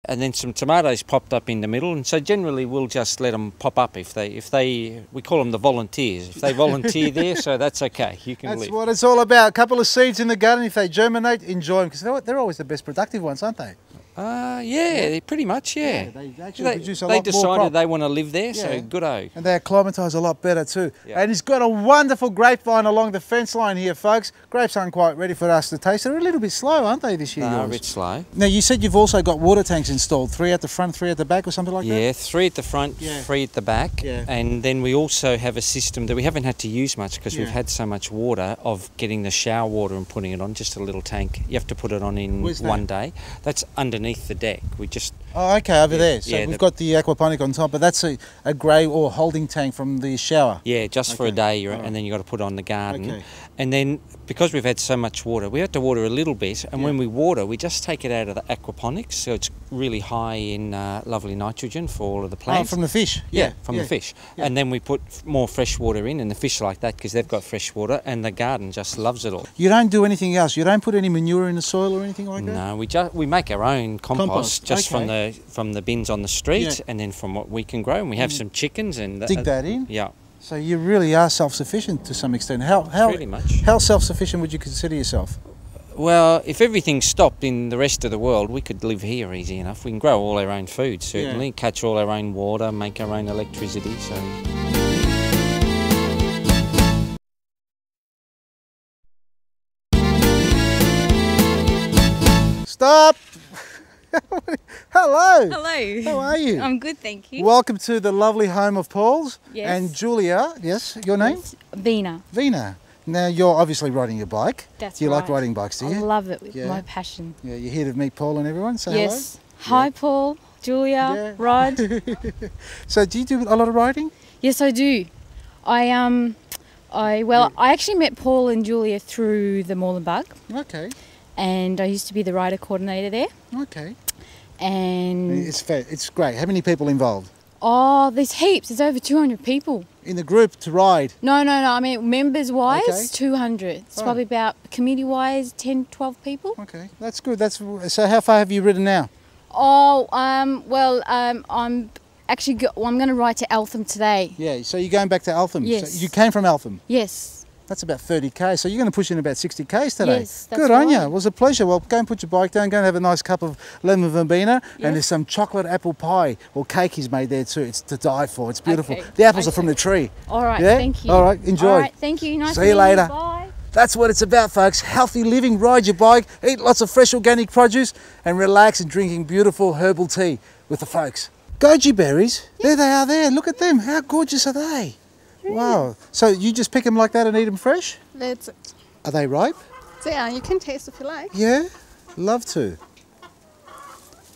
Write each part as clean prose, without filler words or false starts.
and then some tomatoes popped up in the middle, and so generally we'll just let them pop up if they we call them the volunteers. If they volunteer there, so that's okay. You can live. That's what it's all about. A couple of seeds in the garden. If they germinate, enjoy them, because they're always the best productive ones, aren't they? Yeah, pretty much, yeah. They actually produce a lot more crop. They decided they want to live there, so good-o. And they acclimatise a lot better too. Yeah. And he's got a wonderful grapevine along the fence line here, folks. Grapes aren't quite ready for us to taste. They're a little bit slow, aren't they, this year? No, a bit slow. Now, you said you've also got water tanks installed, 3 at the front, 3 at the back or something like that? Yeah, 3 at the front, 3 at the back. Yeah. And then we also have a system that we haven't had to use much because we've had so much water, of getting the shower water and putting it on, just a little tank. You have to put it on in one day. That's underneath the deck. Oh, okay, over there. So we've got the aquaponic on top, but that's a grey or holding tank from the shower. Yeah, just for a day, and then you've got to put it on the garden. Okay. And then, because we've had so much water, we have to water a little bit, and when we water, we just take it out of the aquaponics, so it's really high in lovely nitrogen for all of the plants. Oh, from the fish? Yeah, from the fish. Yeah. And then we put more fresh water in, and the fish like that because they've got fresh water, and the garden just loves it all. You don't do anything else? You don't put any manure in the soil or anything like that? No, we make our own compost just from the bins on the street, and then from what we can grow, and we have some chickens and dig that in. Yeah. So you really are self-sufficient to some extent. Pretty much. How self-sufficient would you consider yourself? Well, if everything stopped in the rest of the world, we could live here easy enough. We can grow all our own food, certainly, catch all our own water, make our own electricity. So. Stop! Hello. Hello. How are you? I'm good, thank you. Welcome to the lovely home of Paul's. Yes. And Julia, yes, your name? Yes. Vina. Vina. Now, you're obviously riding your bike. That's Do you right. like riding bikes, do you? I love it with my passion. Yeah, you're here to meet Paul and everyone? Say yes. Hello. Hi, Paul, Julia, Rod. So, do you do a lot of riding? Yes, I do. I actually met Paul and Julia through the Moreland. Okay. And I used to be the rider coordinator there. Okay. And it's great. How many people involved? Oh, there's heaps. There's over 200 people. In the group to ride? No. I mean, members-wise, 200. It's probably about, committee-wise, 10, 12 people. Okay, that's good. So how far have you ridden now? Oh, I'm going to ride to Eltham today. Yeah, so you're going back to Eltham? Yes. So you came from Eltham? Yes. That's about 30k, so you're going to push in about 60k's today. Yes, that's good on you. It was a pleasure. Well, go and put your bike down, go and have a nice cup of lemon verbena, and there's some chocolate apple pie or cake he's made there too. It's to die for. It's beautiful. Okay. The apples are from the tree. All right, thank you. All right, enjoy. All right, thank you. Nice to See you later. Bye. That's what it's about, folks. Healthy living, ride your bike, eat lots of fresh organic produce, and relax and drinking beautiful herbal tea with the folks. Goji berries, there they are there. Look at them. How gorgeous are they? Wow. So you just pick them like that and eat them fresh? That's it. Are they ripe? So yeah, you can taste if you like. Yeah? Love to.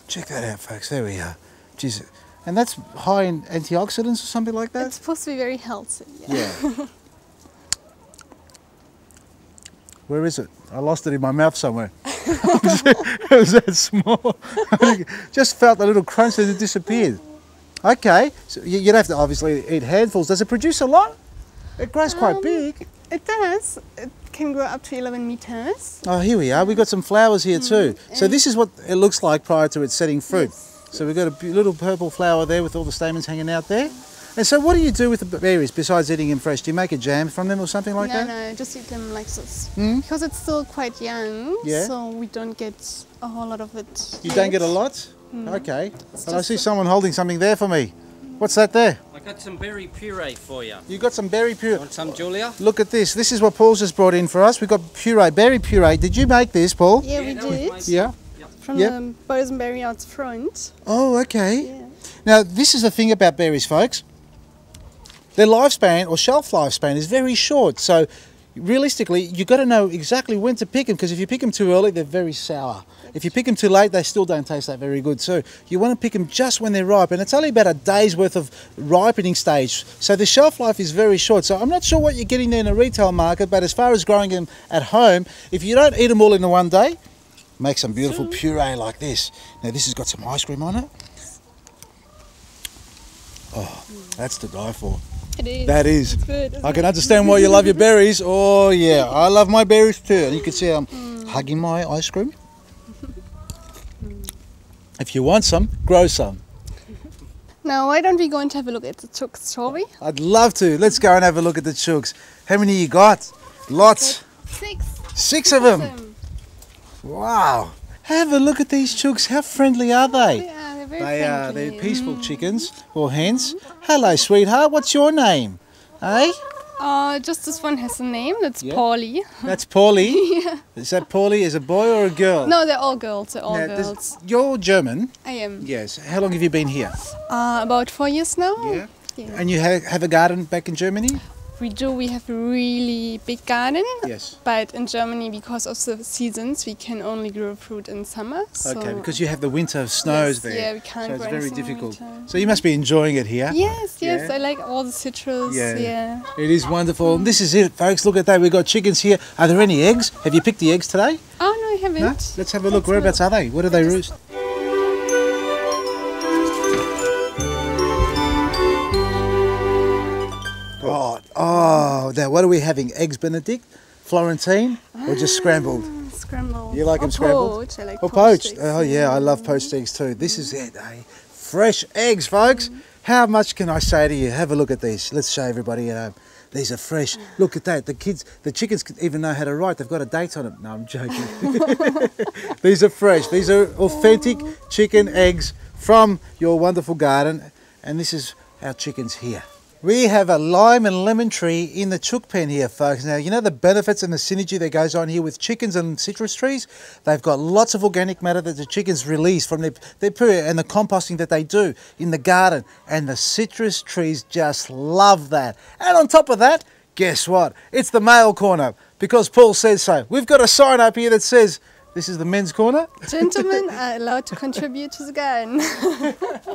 Check that out, folks. There we are. Jeez. And that's high in antioxidants or something like that? It's supposed to be very healthy. Yeah. Where is it? I lost it in my mouth somewhere. It was that small. Just felt a little crunch and it disappeared. Okay, so you'd have to obviously eat handfuls. Does it produce a lot? It grows quite big. It does. It can grow up to 11 meters. Oh, here we are. We've got some flowers here too. So this is what it looks like prior to it setting fruit. Yes. So we've got a little purple flower there with all the stamens hanging out there. And so what do you do with the berries besides eating them fresh? Do you make a jam from them or something like that? No, just eat them like this. Because it's still quite young, so we don't get a whole lot of it. You don't get a lot? Okay. But I see someone holding something there for me. What's that there? I got some berry puree for you. You got some berry puree? Want some, Julia? Look at this. This is what Paul's just brought in for us. We've got puree, berry puree. Did you make this, Paul? Yeah, we did. Yeah? From the bosenberry out front. Oh, okay. Yeah. Now, this is the thing about berries, folks. Their lifespan or shelf lifespan is very short. So, realistically, you've got to know exactly when to pick them, because if you pick them too early, they're very sour. If you pick them too late, they still don't taste that very good. So you want to pick them just when they're ripe, and it's only about a day's worth of ripening stage. So the shelf life is very short. So I'm not sure what you're getting there in a retail market, but as far as growing them at home, if you don't eat them all in one day, make some beautiful puree like this. Now this has got some ice cream on it. Oh, that's to die for. It is. That is. It's good, I can understand why you love your berries. Oh yeah, I love my berries too. And you can see I'm hugging my ice cream. If you want some, grow some. Now, why don't we go and have a look at the chooks, shall we? I'd love to. Let's go and have a look at the chooks. How many you got? Lots. 6. 6 of them. Wow. Have a look at these chooks. How friendly are they? They're very friendly. They're peaceful chickens or hens. Hello, sweetheart. What's your name? Eh? Just this one has a name. That's Paulie. That's Paulie? Yeah. Is that Paulie as a boy or a girl? No, they're all girls. They're all girls. You're German? I am. Yes. How long have you been here? About 4 years now. Yeah. And you have a garden back in Germany? We do. We have a really big garden. Yes. But in Germany, because of the seasons, we can only grow fruit in summer. So okay, because you have the winter snows there. Yeah, we can't so it's grow very anything in difficult. winter. So you must be enjoying it here. Yes, yes. I like all the citrus. Yeah. It is wonderful. And this is it, folks. Look at that. We've got chickens here. Are there any eggs? Have you picked the eggs today? Oh, no, I haven't. No? Let's have a look. Whereabouts are they? Where do they roost? Oh, now what are we having? Eggs Benedict, Florentine, or just scrambled? Scrambled. You like them scrambled? Poached. I like poached. eggs. Oh yeah, I love poached eggs too. This is it, eh? Fresh eggs, folks. How much can I say to you? Have a look at these. Let's show everybody at home. These are fresh. Look at that. The chickens even know how to write. They've got a date on it. No, I'm joking. These are fresh. These are authentic chicken eggs from your wonderful garden. And this is our chickens here. We have a lime and lemon tree in the chook pen here, folks. Now, you know the benefits and the synergy that goes on here with chickens and citrus trees? They've got lots of organic matter that the chickens release from their poo and the composting that they do in the garden. And the citrus trees just love that. And on top of that, guess what? It's the male corner because Paul says so. We've got a sign up here that says, this is the men's corner. Gentlemen are allowed to contribute to the garden.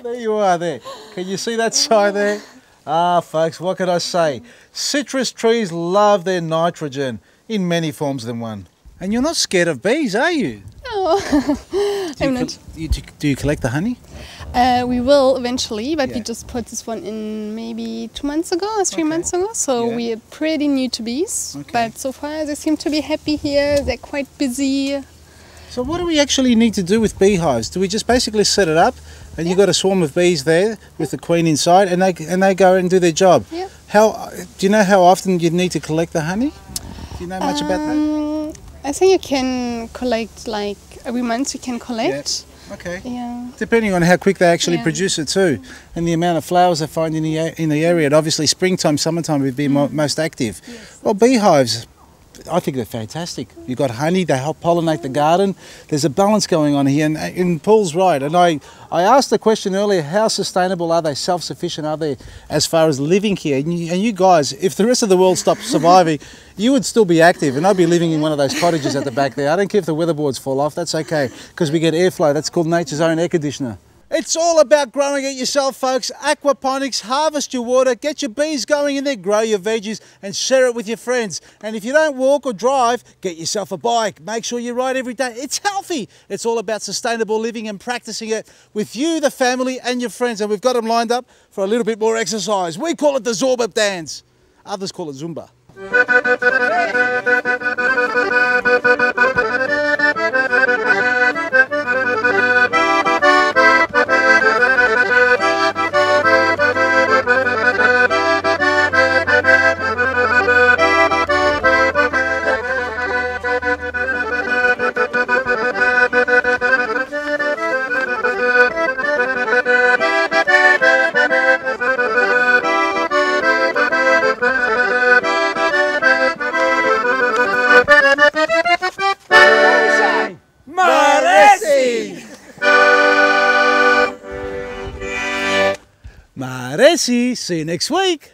There you are there. Can you see that sign there? Ah, folks, what can I say? Citrus trees love their nitrogen in many forms than one. And you're not scared of bees, are you? No, I'm not. Do you collect the honey? We will eventually, but we just put this one in maybe 2 months ago or 3 months ago. So we are pretty new to bees. But so far they seem to be happy here. They're quite busy. So what do we actually need to do with beehives? Do we just basically set it up and you've got a swarm of bees there with the queen inside and they go and do their job? Yeah. Do you know how often you need to collect the honey? Do you know much about that? I think you can collect like every month you can collect. Yeah. Okay. Yeah. Depending on how quick they actually produce it too, and the amount of flowers they find in the area. And obviously springtime, summertime would be most active. Yes. Well, beehives, I think they're fantastic. You've got honey, they help pollinate the garden. There's a balance going on here, and Paul's right. And I asked the question earlier, how sustainable are they, self-sufficient are they as far as living here? And you guys, if the rest of the world stopped surviving, you would still be active, and I'd be living in one of those cottages at the back there. I don't care if the weatherboards fall off, that's okay, because we get airflow. That's called nature's own air conditioner. It's all about growing it yourself, folks. Aquaponics, harvest your water, get your bees going in there, grow your veggies and share it with your friends. And if you don't walk or drive, get yourself a bike. Make sure you ride every day. It's healthy. It's all about sustainable living and practicing it with you, the family and your friends. And we've got them lined up for a little bit more exercise. We call it the Zorba dance. Others call it Zumba. Maresi, see you next week.